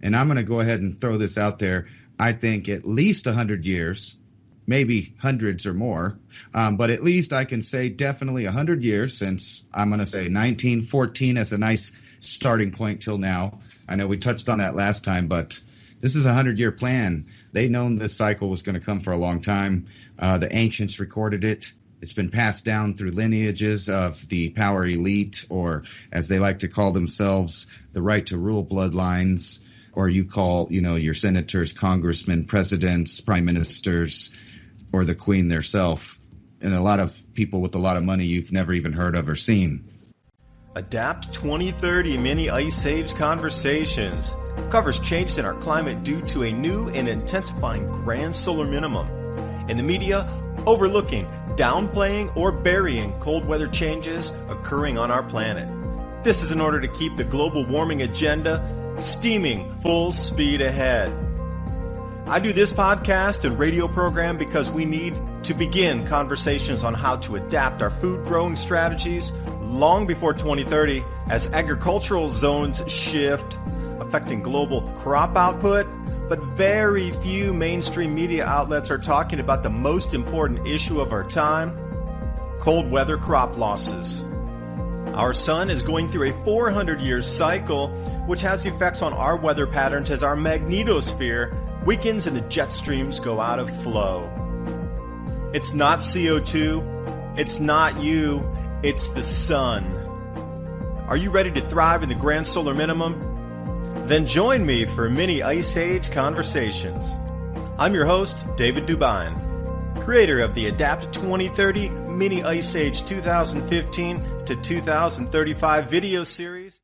And I'm going to go ahead and throw this out there. I think at least 100 years, maybe hundreds or more. But at least I can say definitely 100 years, since I'm going to say 1914 as a nice starting point till now. I know we touched on that last time, but this is a 100-year plan. They known this cycle was going to come for a long time. The ancients recorded it. It's been passed down through lineages of the power elite, or as they like to call themselves, the right to rule bloodlines, or you call, your senators, congressmen, presidents, prime ministers, or the queen herself, and a lot of people with a lot of money you've never even heard of or seen. Adapt 2030 Mini Ice Age Conversations covers changes in our climate due to a new and intensifying grand solar minimum, and the media overlooking, downplaying, or burying cold weather changes occurring on our planet. This is in order to keep the global warming agenda steaming full speed ahead. I do this podcast and radio program because we need to begin conversations on how to adapt our food growing strategies long before 2030 as agricultural zones shift, affecting global crop output. But very few mainstream media outlets are talking about the most important issue of our time: cold weather crop losses. Our sun is going through a 400-year cycle, which has effects on our weather patterns as our magnetosphere weakens and the jet streams go out of flow. It's not CO2, it's not you, it's the sun. Are you ready to thrive in the grand solar minimum? Then join me for Mini Ice Age Conversations. I'm your host, David DuByne, creator of the Adapt 2030 Mini Ice Age 2015 to 2035 video series.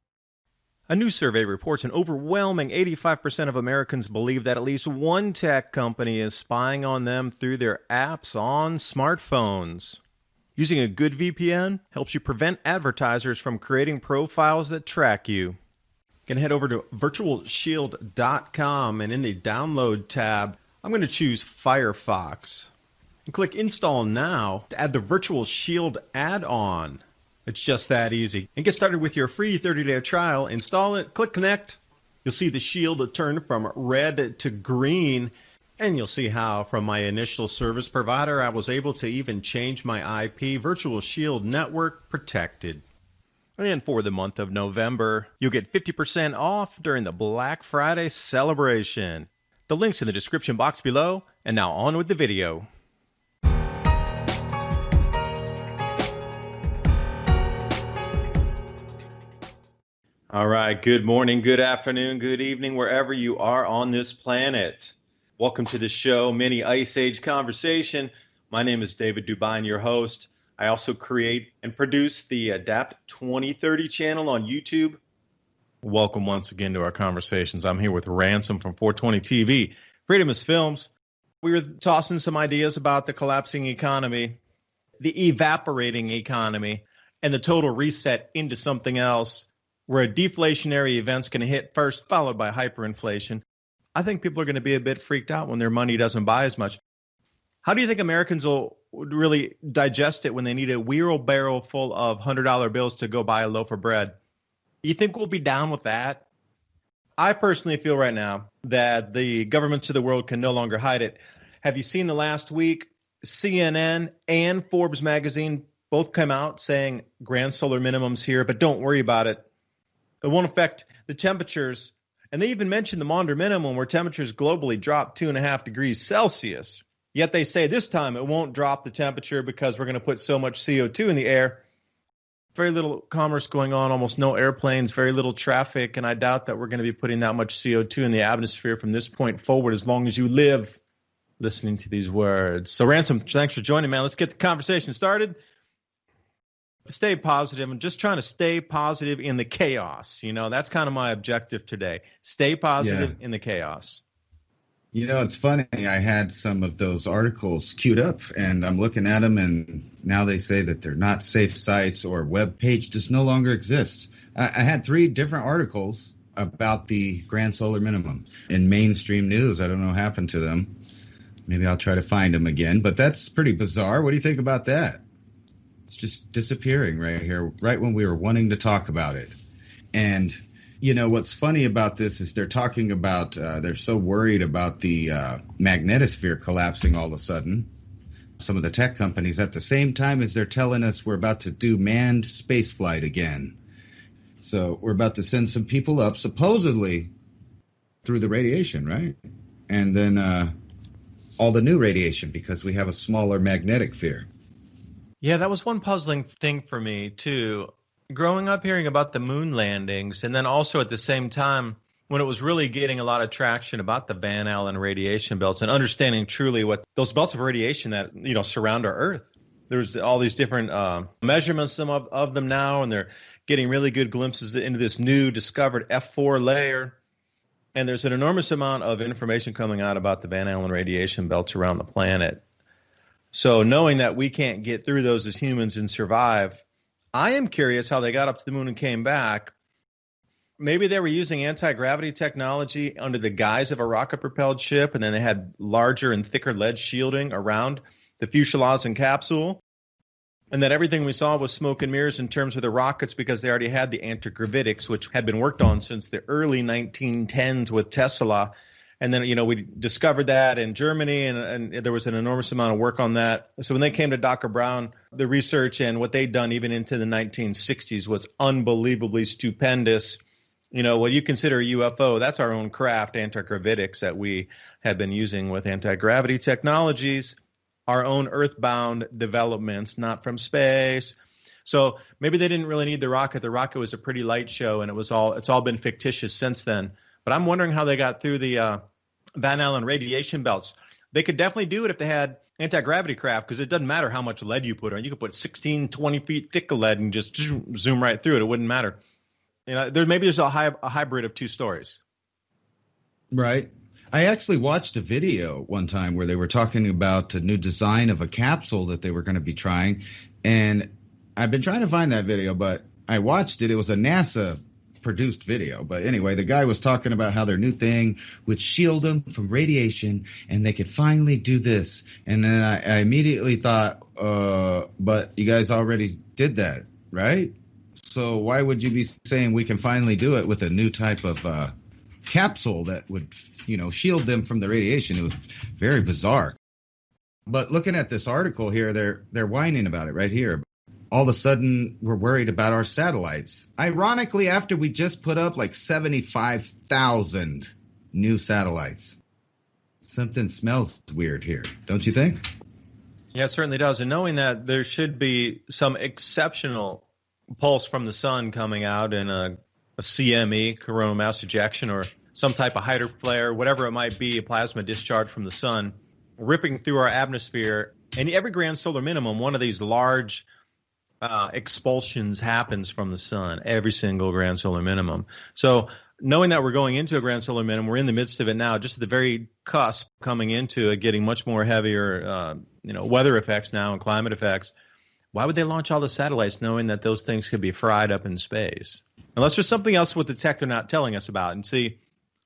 A new survey reports an overwhelming 85% of Americans believe that at least one tech company is spying on them through their apps on smartphones. Using a good VPN helps you prevent advertisers from creating profiles that track you. You can head over to virtualshield.com, and in the download tab, I'm going to choose Firefox. And click Install Now to add the Virtual Shield add-on. It's just that easy. And get started with your free 30-day trial. Install it, click Connect. You'll see the shield turn from red to green, and you'll see how from my initial service provider I was able to even change my IP. Virtual Shield Network protected. And for the month of November, you'll get 50% off during the Black Friday celebration. The link's in the description box below. And now on with the video. All right, good morning, good afternoon, good evening, wherever you are on this planet. Welcome to the show, Mini Ice Age Conversation. My name is David DuByne, your host. I also create and produce the Adapt 2030 channel on YouTube. Welcome once again to our conversations. I'm here with Ransom from 420 TV, Freedom is Films. We were tossing some ideas about the collapsing economy, the evaporating economy, and the total reset into something else, where a deflationary event's going to hit first, followed by hyperinflation. I think people are going to be a bit freaked out when their money doesn't buy as much. How do you think Americans will really digest it when they need a wheelbarrow full of $100 bills to go buy a loaf of bread? You think we'll be down with that? I personally feel right now that the governments of the world can no longer hide it. Have you seen the last week? CNN and Forbes magazine both come out saying grand solar minimums here, but don't worry about it. It won't affect the temperatures. And they even mentioned the Maunder minimum, where temperatures globally drop 2.5 degrees Celsius. Yet they say this time it won't drop the temperature because we're going to put so much CO2 in the air. Very little commerce going on, almost no airplanes, very little traffic, and I doubt that we're going to be putting that much CO2 in the atmosphere from this point forward as long as you live listening to these words. So, Ransom, thanks for joining, man. Let's get the conversation started. Stay positive. I'm just trying to stay positive in the chaos. That's kind of my objective today. Stay positive in the chaos. It's funny. I had some of those articles queued up, and I'm looking at them, and now they say that they're not safe sites or web page just no longer exists. I had 3 different articles about the grand solar minimum in mainstream news. I don't know what happened to them. Maybe I'll try to find them again, but that's pretty bizarre. What do you think about that? It's just disappearing right here, right when we were wanting to talk about it. And, What's funny about this is they're talking about, they're so worried about the magnetosphere collapsing all of a sudden. Some of the tech companies at the same time as they're telling us we're about to do manned space flight again. So we're about to send some people up, supposedly through the radiation, right? And then all the new radiation because we have a smaller magnetic sphere. Yeah, that was one puzzling thing for me, too. Growing up hearing about the moon landings, and then also at the same time, when it was really getting a lot of traction about the Van Allen radiation belts and understanding truly what those belts of radiation that, surround our Earth. There's all these different measurements of them now, and they're getting really good glimpses into this new discovered F4 layer. And there's an enormous amount of information coming out about the Van Allen radiation belts around the planet. So knowing that we can't get through those as humans and survive, I am curious how they got up to the moon and came back. Maybe they were using anti-gravity technology under the guise of a rocket-propelled ship, and then they had larger and thicker lead shielding around the fuselage and capsule, and that everything we saw was smoke and mirrors in terms of the rockets because they already had the anti-gravitics, which had been worked on since the early 1910s with Tesla. And then, we discovered that in Germany, and there was an enormous amount of work on that. So when they came to Dr. Brown, the research and what they'd done even into the 1960s was unbelievably stupendous. What you consider a UFO, that's our own craft, anti-gravitics, that we have been using with anti-gravity technologies, our own earthbound developments, not from space. So maybe they didn't really need the rocket. The rocket was a pretty light show, and it's all been fictitious since then. But I'm wondering how they got through the Van Allen radiation belts. They could definitely do it if they had anti-gravity craft, because it doesn't matter how much lead you put on. You could put 16, 20 feet thick of lead and just zoom right through it. It wouldn't matter. There's a hybrid of two stories. Right. I actually watched a video one time where they were talking about a new design of a capsule that they were going to be trying. And I've been trying to find that video, but I watched it. It was a NASA produced video. But anyway, the guy was talking about how their new thing would shield them from radiation and they could finally do this. And then I immediately thought, but you guys already did that, right? So why would you be saying we can finally do it with a new type of capsule that would, shield them from the radiation? It was very bizarre. But looking at this article here, they're whining about it right here. All of a sudden, we're worried about our satellites. Ironically, after we just put up like 75,000 new satellites. Something smells weird here, don't you think? Yeah, it certainly does. And knowing that there should be some exceptional pulse from the sun coming out in a CME, coronal mass ejection, or some type of hydro flare, whatever it might be, a plasma discharge from the sun, ripping through our atmosphere. And every grand solar minimum, one of these large expulsions happens from the sun, every single grand solar minimum. So knowing that we're going into a grand solar minimum, we're in the midst of it now, just at the very cusp, coming into it, getting much more heavier weather effects now and climate effects. Why would they launch all the satellites knowing that those things could be fried up in space? Unless there's something else with the tech they're not telling us about. And see,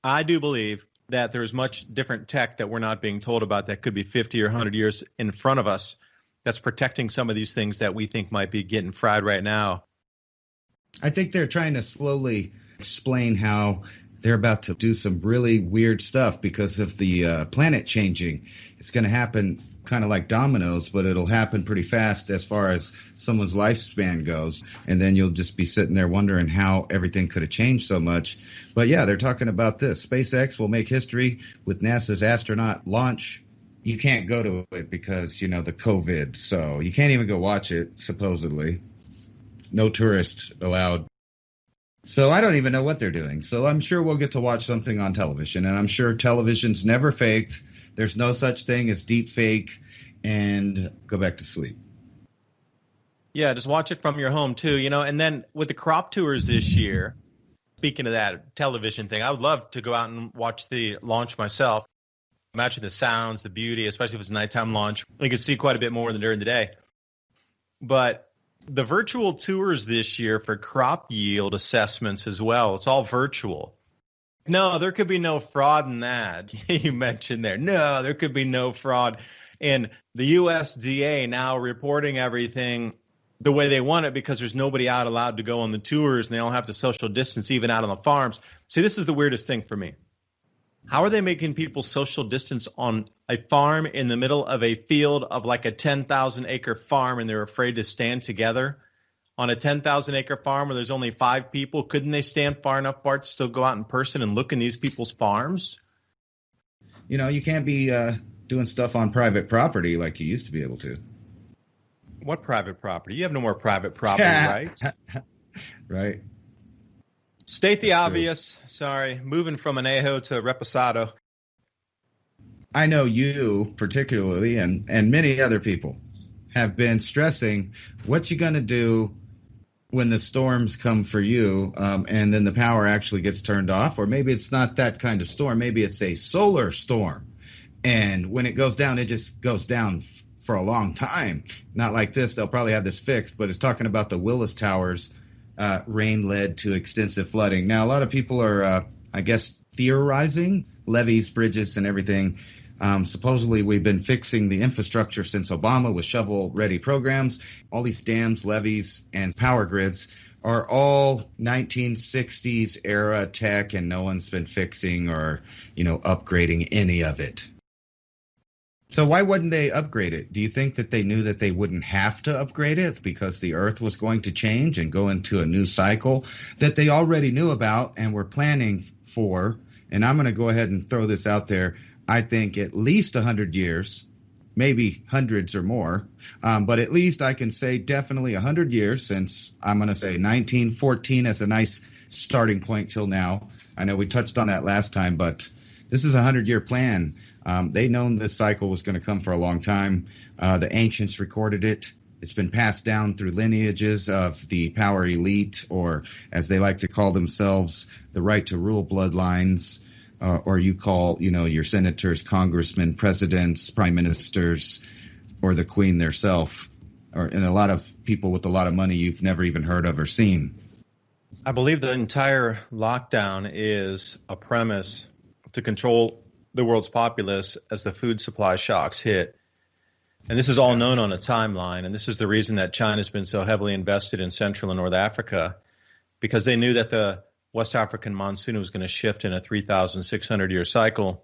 I do believe that there's much different tech that we're not being told about that could be 50 or 100 years in front of us that's protecting some of these things that we think might be getting fried right now. I think they're trying to slowly explain how they're about to do some really weird stuff because of the planet changing. It's going to happen kind of like dominoes, but it'll happen pretty fast as far as someone's lifespan goes. And then you'll just be sitting there wondering how everything could have changed so much. But yeah, they're talking about this. SpaceX will make history with NASA's astronaut launch. You can't go to it because, the COVID. So you can't even go watch it, supposedly. No tourists allowed. So I don't even know what they're doing. So I'm sure we'll get to watch something on television. And I'm sure television's never faked. There's no such thing as deep fake, and go back to sleep. Yeah, just watch it from your home too, and then with the crop tours this year, speaking of that television thing, I would love to go out and watch the launch myself. Imagine the sounds, the beauty, especially if it's a nighttime launch. You can see quite a bit more than during the day. But the virtual tours this year for crop yield assessments as well, it's all virtual. No, there could be no fraud in that. You mentioned there. No, there could be no fraud. And the USDA now reporting everything the way they want it because there's nobody out allowed to go on the tours and they don't have to social distance even out on the farms. See, this is the weirdest thing for me. How are they making people social distance on a farm in the middle of a field of like a 10,000 acre farm and they're afraid to stand together? On a 10,000 acre farm where there's only 5 people, couldn't they stand far enough apart to still go out in person and look in these people's farms? You know, you can't be doing stuff on private property like you used to be able to. What private property? You have no more private property, right? Right. State the obvious. Sorry. Moving from Anejo to Reposado. I know you particularly and many other people have been stressing what you going to do when the storms come for you and then the power actually gets turned off. Or maybe it's not that kind of storm. Maybe it's a solar storm. And when it goes down, it just goes down for a long time. Not like this. They'll probably have this fixed. But it's talking about the Willis Towers. Rain led to extensive flooding. Now, a lot of people are, I guess, theorizing levees, bridges, and everything. Supposedly, we've been fixing the infrastructure since Obama with shovel-ready programs. All these dams, levees, and power grids are all 1960s era tech, and no one's been fixing or, upgrading any of it. So why wouldn't they upgrade it? Do you think that they knew that they wouldn't have to upgrade it because the Earth was going to change and go into a new cycle that they already knew about and were planning for? And I'm going to go ahead and throw this out there. I think at least 100 years, maybe hundreds or more, but at least I can say definitely 100 years since I'm going to say 1914 as a nice starting point till now. I know we touched on that last time, but this is a 100-year plan. They'd known this cycle was going to come for a long time. The ancients recorded it. It's been passed down through lineages of the power elite, or as they like to call themselves, the right to rule bloodlines, or you call, your senators, congressmen, presidents, prime ministers, or the queen herself, and a lot of people with a lot of money you've never even heard of or seen. I believe the entire lockdown is a premise to control the world's populace as the food supply shocks hit. And this is all known on a timeline. And this is the reason that China's been so heavily invested in Central and North Africa, because they knew that the West African monsoon was going to shift in a 3,600-year cycle,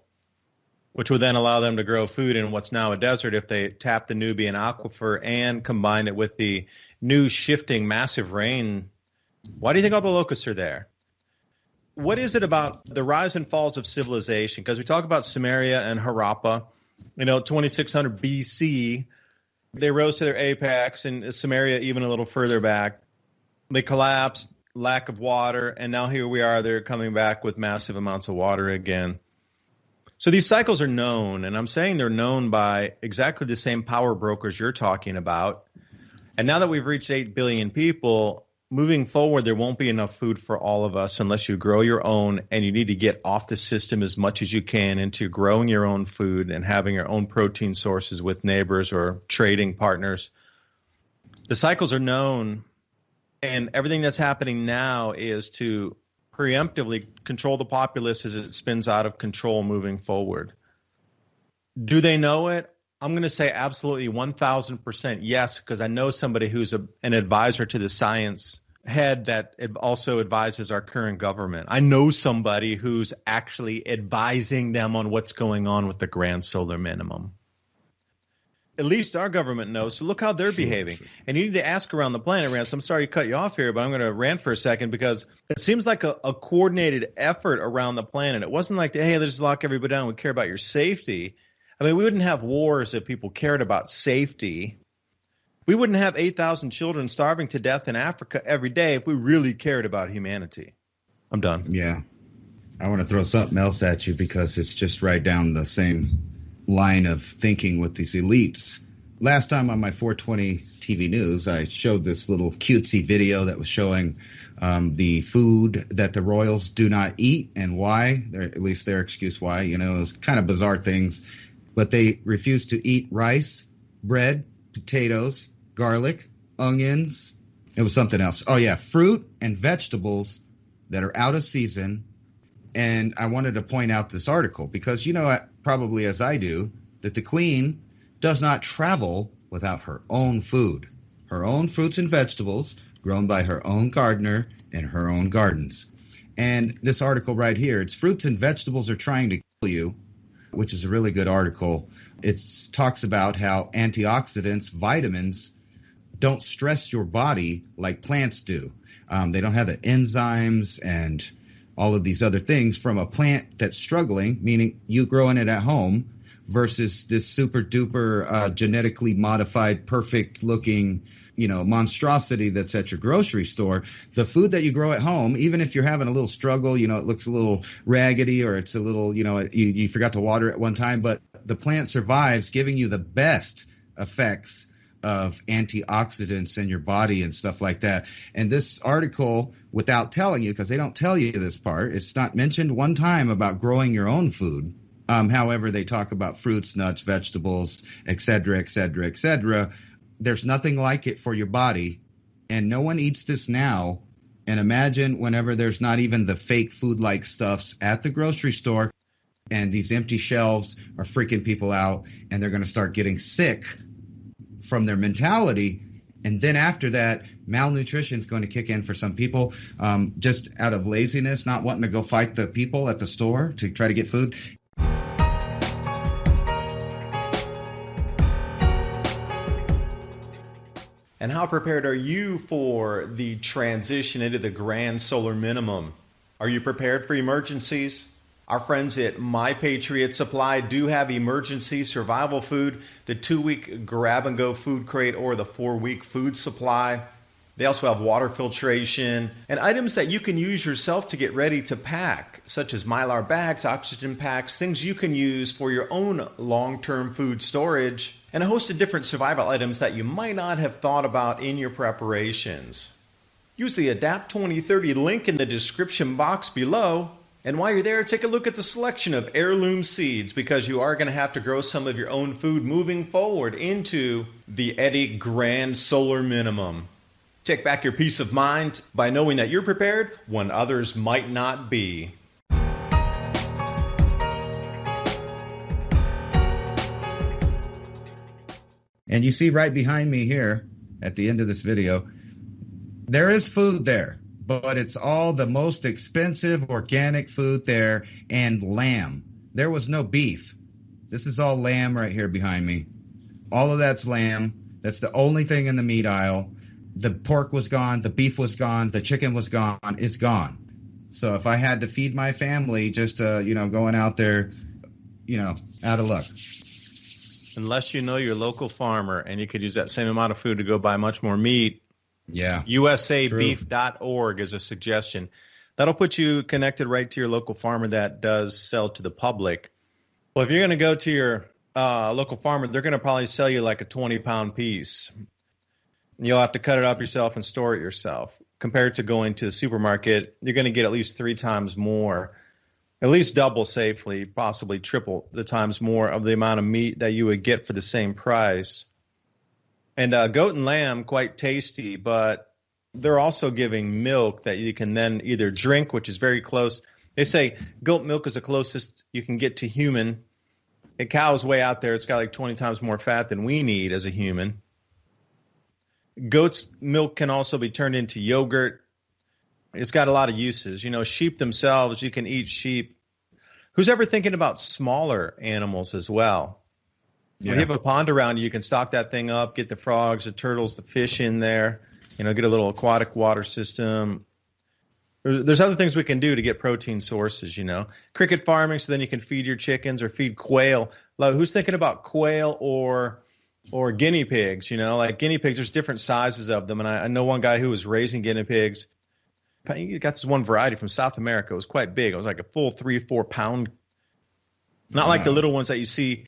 which would then allow them to grow food in what's now a desert if they tap the Nubian aquifer and combine it with the new shifting massive rain. Why do you think all the locusts are there? What is it about the rise and falls of civilization? Because we talk about Sumeria and Harappa, 2600 BC, they rose to their apex, and Sumeria even a little further back. They collapsed, lack of water, and now here we are, they're coming back with massive amounts of water again. So these cycles are known, and I'm saying they're known by exactly the same power brokers you're talking about. And now that we've reached 8 billion people, moving forward, there won't be enough food for all of us unless you grow your own, and you need to get off the system as much as you can into growing your own food and having your own protein sources with neighbors or trading partners. The cycles are known, and everything that's happening now is to preemptively control the populace as it spins out of control moving forward. Do they know it? I'm going to say absolutely 1,000% yes, because I know somebody who's an advisor to the science head that also advises our current government. I know somebody who's actually advising them on what's going on with the grand solar minimum. At least our government knows. So look how they're behaving. And you need to ask around the planet, Ransom. I'm sorry to cut you off here, but I'm going to rant for a second because it seems like a coordinated effort around the planet. It wasn't like, hey, let's just lock everybody down. We care about your safety. I mean, we wouldn't have wars if people cared about safety. We wouldn't have 8,000 children starving to death in Africa every day if we really cared about humanity. I'm done. Yeah. I want to throw something else at you because it's just right down the same line of thinking with these elites. Last time on my 420 TV news, I showed this little cutesy video that was showing the food that the royals do not eat and why, at least their excuse why. It was kind of bizarre things. But they refuse to eat rice, bread, potatoes, garlic, onions. It was something else. Oh, yeah, fruit and vegetables that are out of season. And I wanted to point out this article because, probably as I do, that the queen does not travel without her own food. her own fruits and vegetables grown by her own gardener in her own gardens. And this article right here, it's Fruits and Vegetables Are Trying to Kill You, which is a really good article. It talks about how antioxidants, vitamins, don't stress your body like plants do. They don't have the enzymes and all of these other things from a plant that's struggling, meaning you growing it at home, versus this super duper genetically modified, perfect looking, monstrosity that's at your grocery store. The food that you grow at home, even if you're having a little struggle, it looks a little raggedy or it's a little, you forgot to water it one time, but the plant survives, giving you the best effects of antioxidants in your body and stuff like that. And this article, without telling you, because they don't tell you this part, it's not mentioned one time about growing your own food. However, they talk about fruits, nuts, vegetables, et cetera, et cetera, et cetera. There's nothing like it for your body, and no one eats this now. And imagine whenever there's not even the fake food-like stuffs at the grocery store, and these empty shelves are freaking people out, and they're going to start getting sick from their mentality. And then after that, malnutrition is going to kick in for some people, just out of laziness, not wanting to go fight the people at the store to try to get food. And how prepared are you for the transition into the grand solar minimum? Are you prepared for emergencies? Our friends at My Patriot Supply do have emergency survival food, the 2-week grab-and-go food crate or the 4-week food supply. They also have water filtration and items that you can use yourself to get ready to pack, such as Mylar bags, oxygen packs, things you can use for your own long-term food storage, and a host of different survival items that you might not have thought about in your preparations. Use the Adapt 2030 link in the description box below. And while you're there, take a look at the selection of heirloom seeds, because you are going to have to grow some of your own food moving forward into the Eddy Grand Solar Minimum. Take back your peace of mind by knowing that you're prepared when others might not be. And you see right behind me here at the end of this video, there is food there, but it's all the most expensive organic food there and lamb. There was no beef. This is all lamb right here behind me. All of that's lamb. That's the only thing in the meat aisle. The pork was gone. The beef was gone. The chicken was gone. It's gone. So if I had to feed my family just, going out there, out of luck. Unless you know your local farmer and you could use that same amount of food to go buy much more meat. Yeah. USAbeef.org is a suggestion. That'll put you connected right to your local farmer that does sell to the public. Well, if you're going to go to your local farmer, they're going to probably sell you like a 20-pound piece. You'll have to cut it up yourself and store it yourself. Compared to going to the supermarket, you're going to get at least 3 times more, at least double safely, possibly triple the times more of the amount of meat that you would get for the same price. And goat and lamb, quite tasty, but they're also giving milk that you can then either drink, which is very close. They say goat milk is the closest you can get to human. A cow's way out there. It's got like 20 times more fat than we need as a human. Goat's milk can also be turned into yogurt. It's got a lot of uses. Sheep themselves, you can eat sheep. Who's ever thinking about smaller animals as well? Yeah. When you have a pond around you can stock that thing up, get the frogs, the turtles, the fish in there, get a little aquatic water system. There's other things we can do to get protein sources, Cricket farming, so then you can feed your chickens or feed quail. Like, who's thinking about quail or guinea pigs, like guinea pigs, there's different sizes of them. And I know one guy who was raising guinea pigs. He got this one variety from South America. It was quite big. It was like a full 3-4 pound, not like the little ones that you see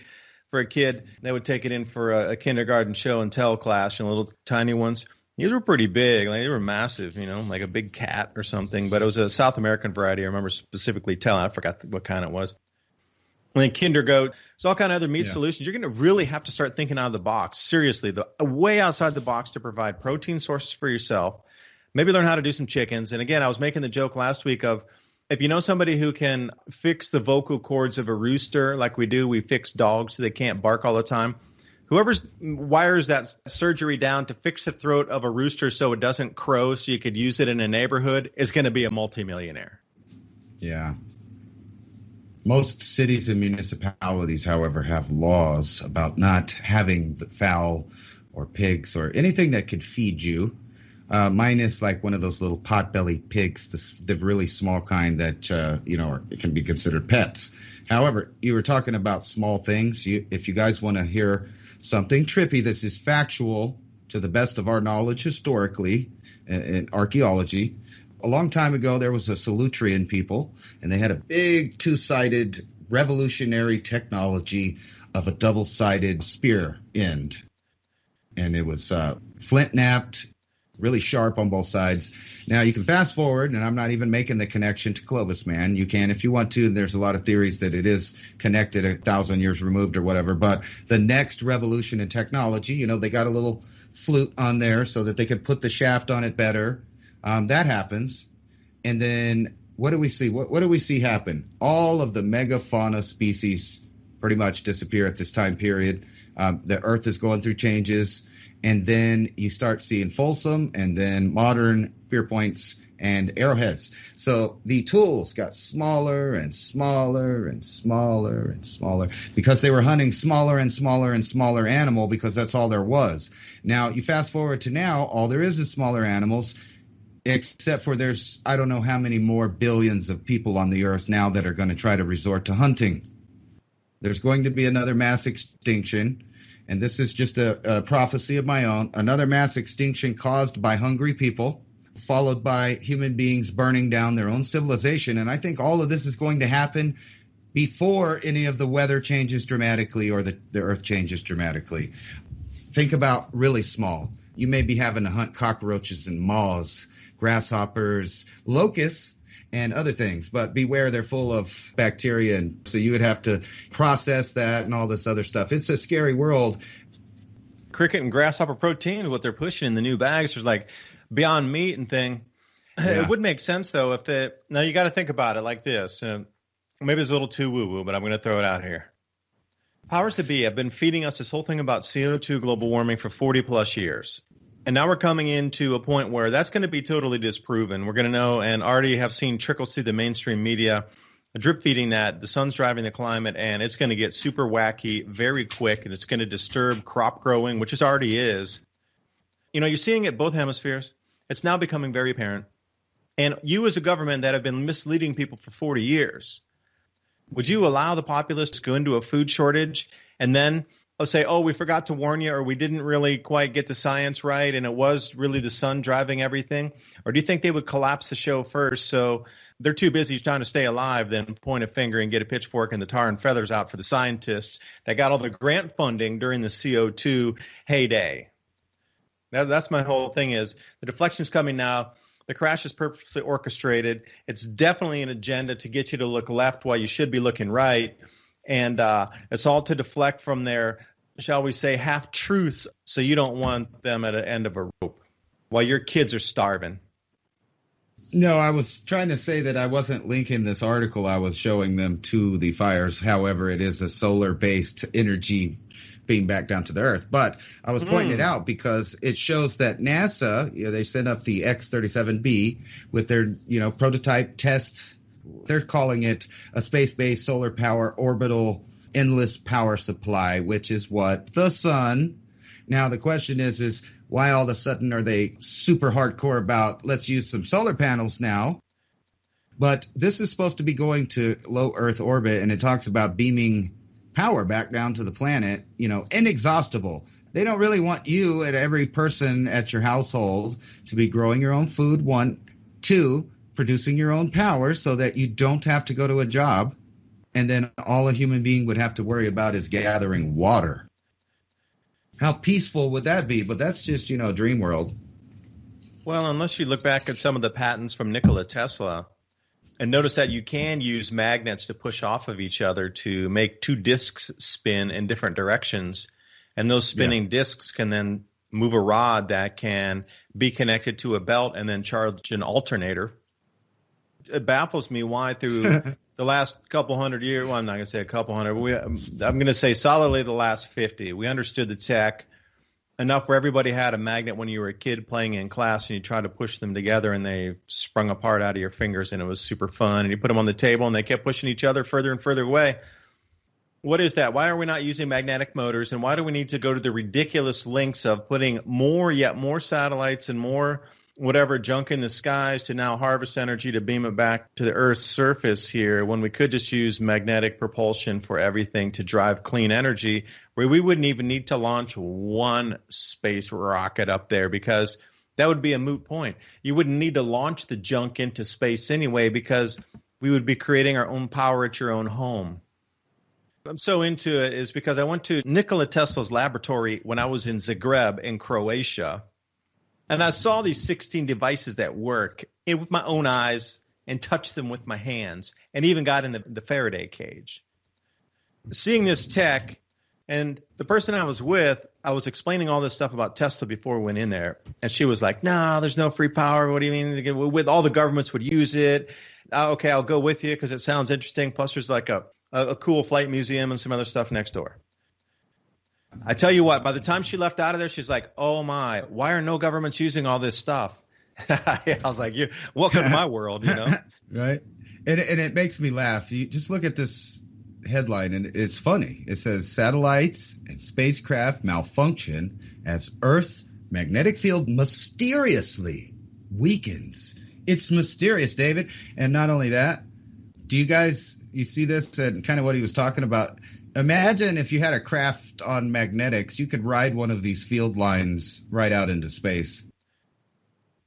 for a kid. They would take it in for a kindergarten show and tell class, little tiny ones. These were pretty big. Like, they were massive, like a big cat or something. But it was a South American variety. I remember specifically telling. I forgot what kind it was. And then kinder goat. There's all kind of other meat solutions. You're going to really have to start thinking out of the box. Seriously, way outside the box to provide protein sources for yourself. Maybe learn how to do some chickens. And again, I was making the joke last week of, if you know somebody who can fix the vocal cords of a rooster like we do, we fix dogs so they can't bark all the time. Whoever wires that surgery down to fix the throat of a rooster so it doesn't crow so you could use it in a neighborhood is going to be a multimillionaire. Yeah. Most cities and municipalities, however, have laws about not having the fowl or pigs or anything that could feed you. Mine is like one of those little pot-bellied pigs, the really small kind that, it can be considered pets. However, you were talking about small things. If you guys want to hear something trippy, this is factual to the best of our knowledge historically in archaeology. A long time ago, there was a Solutrean people, and they had a big two-sided revolutionary technology of a double-sided spear end. And it was flint-napped, really sharp on both sides. Now, you can fast forward, and I'm not even making the connection to Clovis, man. You can if you want to. There's a lot of theories that it is connected 1,000 years removed or whatever. But the next revolution in technology, they got a little flute on there so that they could put the shaft on it better. That happens. And then what do we see? What do we see happen? All of the megafauna species pretty much disappear at this time period. The Earth is going through changes. And then you start seeing Folsom and then modern spear points and arrowheads. So the tools got smaller and smaller and smaller and smaller because they were hunting smaller and smaller and smaller animal because that's all there was. Now, you fast forward to now, all there is smaller animals, except for there's I don't know how many more billions of people on the earth now that are going to try to resort to hunting. There's going to be another mass extinction. And this is just a prophecy of my own, another mass extinction caused by hungry people, followed by human beings burning down their own civilization. And I think all of this is going to happen before any of the weather changes dramatically or the earth changes dramatically. Think about really small. You may be having to hunt cockroaches and moths, grasshoppers, locusts, and other things, but beware, they're full of bacteria, and so you would have to process that and all this other stuff. It's a scary world. Cricket and grasshopper protein, what they're pushing in the new bags, there's like Beyond Meat and thing. Yeah. It would make sense though if now you got to think about it like this. Maybe it's a little too woo-woo, but I'm going to throw it out here. Powers that be have been feeding us this whole thing about CO2 global warming for 40 plus years. And now we're coming into a point where that's going to be totally disproven. We're going to know and already have seen trickles through the mainstream media, drip feeding that the sun's driving the climate and it's going to get super wacky very quick and it's going to disturb crop growing, which it already is. You're seeing it both hemispheres. It's now becoming very apparent. And you as a government that have been misleading people for 40 years, would you allow the populace to go into a food shortage and then say, oh, we forgot to warn you, or we didn't really quite get the science right, and it was really the sun driving everything? Or do you think they would collapse the show first so they're too busy trying to stay alive than point a finger and get a pitchfork and the tar and feathers out for the scientists that got all the grant funding during the CO2 heyday? That's my whole thing is the deflection's coming now. The crash is purposely orchestrated. It's definitely an agenda to get you to look left while you should be looking right. And it's all to deflect from their, shall we say, half-truths so you don't want them at the end of a rope while your kids are starving. No, I was trying to say that I wasn't linking this article. I was showing them to the fires. However, it is a solar-based energy being back down to the earth. But I was pointing it out because it shows that NASA, they sent up the X-37B with their, prototype test. They're calling it a space-based solar power orbital endless power supply, which is what? The sun. Now, the question is why all of a sudden are they super hardcore about let's use some solar panels now? But this is supposed to be going to low Earth orbit, and it talks about beaming power back down to the planet, inexhaustible. They don't really want you and every person at your household to be growing your own food, 1, 2, producing your own power so that you don't have to go to a job. And then all a human being would have to worry about is gathering water. How peaceful would that be? But that's just, a dream world. Well, unless you look back at some of the patents from Nikola Tesla and notice that you can use magnets to push off of each other to make two disks spin in different directions. And those spinning disks can then move a rod that can be connected to a belt and then charge an alternator. it baffles me why through the last couple hundred years, well, I'm not going to say a couple hundred, but I'm going to say solidly the last 50, we understood the tech enough where everybody had a magnet when you were a kid playing in class and you tried to push them together and they sprung apart out of your fingers and it was super fun. And you put them on the table and they kept pushing each other further and further away. What is that? Why are we not using magnetic motors? And why do we need to go to the ridiculous lengths of putting more satellites and more whatever junk in the skies to now harvest energy to beam it back to the Earth's surface here when we could just use magnetic propulsion for everything to drive clean energy where we wouldn't even need to launch one space rocket up there because that would be a moot point. You wouldn't need to launch the junk into space anyway because we would be creating our own power at your own home. I'm so into it is because I went to Nikola Tesla's laboratory when I was in Zagreb in Croatia. And I saw these 16 devices that work with my own eyes and touched them with my hands and even got in the Faraday cage. Seeing this tech, and the person I was with, I was explaining all this stuff about Tesla before we went in there. And she was like, no, there's no free power. What do you mean? With all the governments would use it. Okay, I'll go with you because it sounds interesting. Plus there's like a cool flight museum and some other stuff next door. I tell you what, by the time she left out of there, she's like, oh my, why are no governments using all this stuff? I was like, welcome to my world, you know? Right. And it makes me laugh. You just look at this headline and it's funny. It says satellites and spacecraft malfunction as Earth's magnetic field mysteriously weakens. It's mysterious, David. And not only that, you see this and kind of what he was talking about? Imagine if you had a craft on magnetics, you could ride one of these field lines right out into space.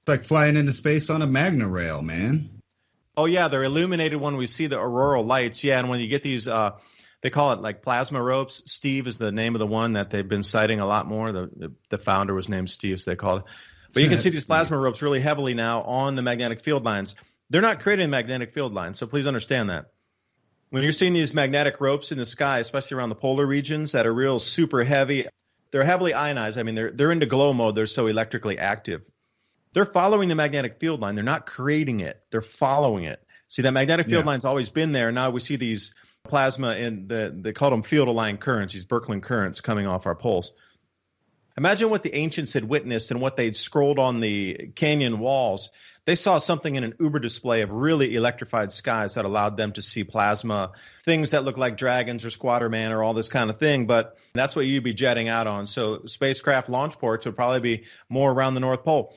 It's like flying into space on a magna rail, man. Oh, yeah, they're illuminated when we see the auroral lights. Yeah, and when you get these, they call it like plasma ropes. Steve is the name of the one that they've been citing a lot more. The founder was named Steve, so they call it. But you can see these plasma ropes really heavily now on the magnetic field lines. They're not creating magnetic field lines, so please understand that. When you're seeing these magnetic ropes in the sky, especially around the polar regions that are real super heavy, they're heavily ionized. I mean, they're into glow mode. They're so electrically active. They're following the magnetic field line. They're not creating it. They're following it. See, that magnetic field line's always been there. Now we see these plasma and they call them field-aligned currents, these Birkeland currents coming off our poles. Imagine what the ancients had witnessed and what they'd scrolled on the canyon walls. They saw something in an Uber display of really electrified skies that allowed them to see plasma, things that look like dragons or Squatterman or all this kind of thing. But that's what you'd be jetting out on. So spacecraft launch ports would probably be more around the North Pole.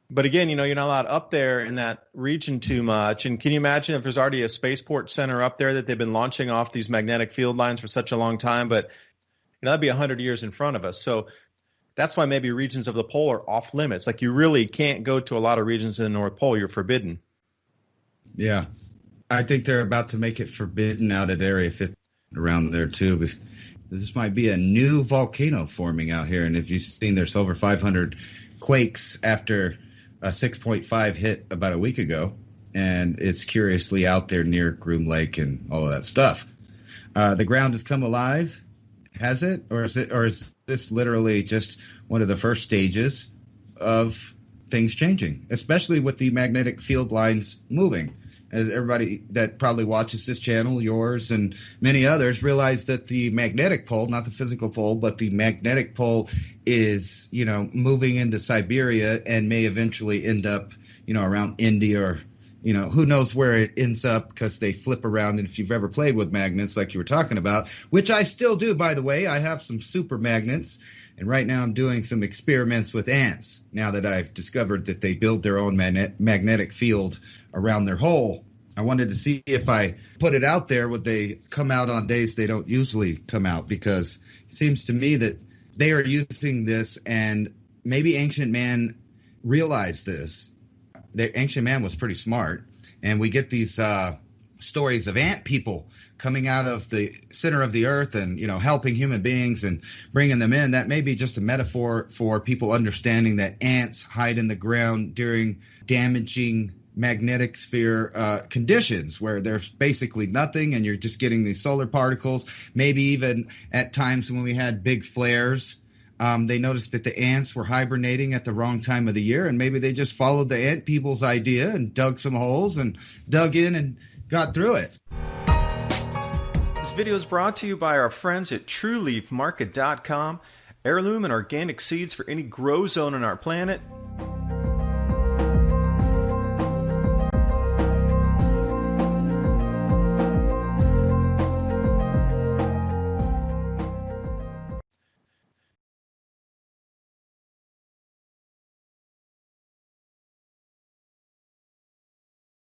But again, you're not allowed up there in that region too much. And can you imagine if there's already a spaceport center up there that they've been launching off these magnetic field lines for such a long time? But that'd be 100 years in front of us. So that's why maybe regions of the pole are off limits. Like you really can't go to a lot of regions in the North Pole. You're forbidden. Yeah. I think they're about to make it forbidden out at Area 50 around there too. But this might be a new volcano forming out here. And if you've seen, there's over 500 quakes after a 6.5 hit about a week ago. And it's curiously out there near Groom Lake and all of that stuff. The ground has come alive. Has it? Or is this literally just one of the first stages of things changing, especially with the magnetic field lines moving? As everybody that probably watches this channel, yours and many others, realize that the magnetic pole, not the physical pole, but the magnetic pole is, moving into Siberia and may eventually end up, around India or, who knows where it ends up because they flip around. And if you've ever played with magnets like you were talking about, which I still do, by the way, I have some super magnets. And right now I'm doing some experiments with ants now that I've discovered that they build their own magnetic field around their hole. I wanted to see if I put it out there, would they come out on days they don't usually come out? Because it seems to me that they are using this, and maybe ancient man realized this. The ancient man was pretty smart, and we get these stories of ant people coming out of the center of the earth and, helping human beings and bringing them in. That may be just a metaphor for people understanding that ants hide in the ground during damaging magnetic sphere conditions where there's basically nothing and you're just getting these solar particles. Maybe even at times when we had big flares They noticed that the ants were hibernating at the wrong time of the year, and maybe they just followed the ant people's idea and dug some holes and dug in and got through it. This video is brought to you by our friends at TrueLeafMarket.com. Heirloom and organic seeds for any grow zone on our planet.